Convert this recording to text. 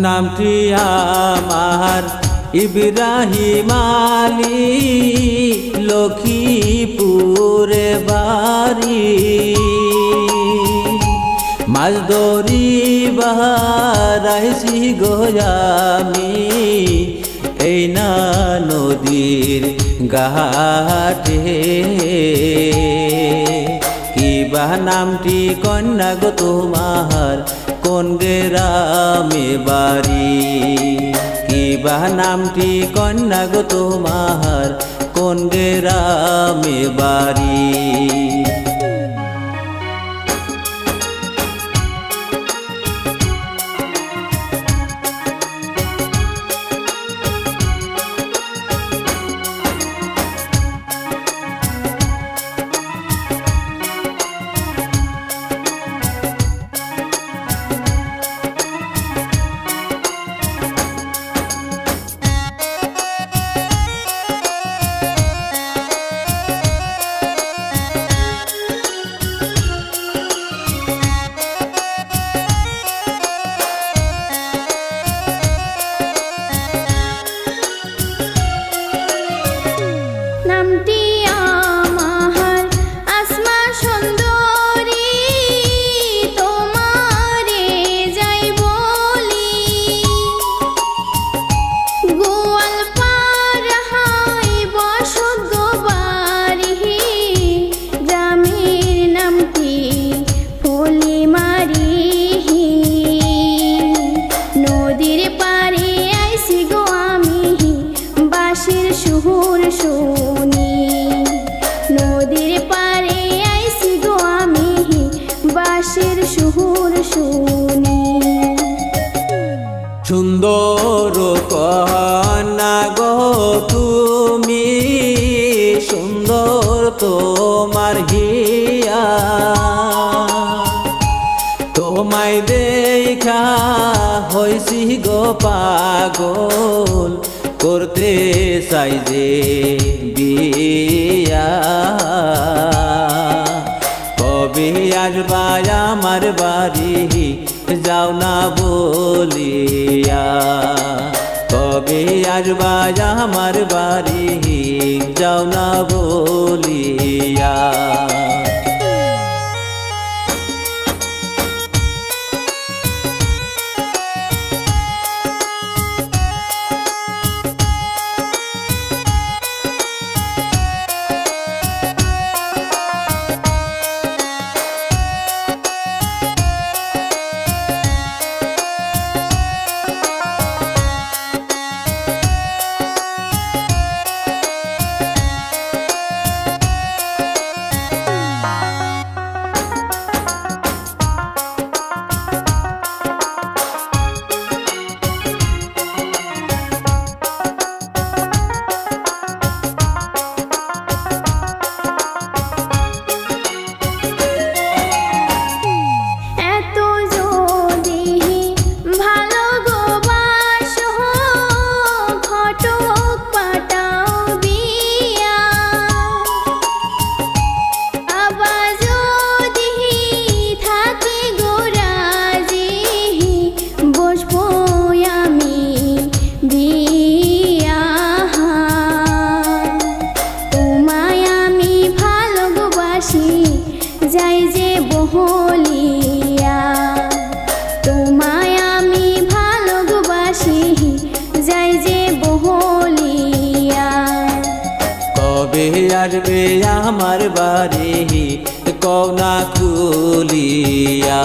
নামটি আমার ইব্রাহিম আলী, লক্ষ্মীপুরে বাড়ি। মাছ ধরিবার আইছি গো আমি এই না নদীর ঘাটে। কিবা নামটি কন্যা গো তোমার, কোন গ্রামে বাড়ি? কিবা নামটি কন্যা গো তোমার, কোন গ্রামে বাড়ি? নামটি আমার আসমা সুন্দরী, তোমারে যাই বলি। গোয়ালপাড় হাই বসত বাড়ি, গ্রামের নামটি ফুলিমারি। নদীর পাড়ে আইছি গো আমি বাঁশির সুর শুনি। নদীর পাড়ে আইছি গো আমি বাঁশির সুর শুনি। সুন্দর কন্যা গো তুমি, সুন্দর তোমার হিয়া। তোমায় দেখা হইছি গো পাগল, করতে চাই যে বিয়া। কবে আসবা আমার বাড়ি, যাও না বলিয়া। কবে আসবা আমার বাড়ি, যাও না বলিয়া। যাই যে বহলিয়া, তোমায় আমি ভালোবাসি যাই যে বহলিয়া। কবে আসবে আমার বাড়ি, কও না খুলিয়া।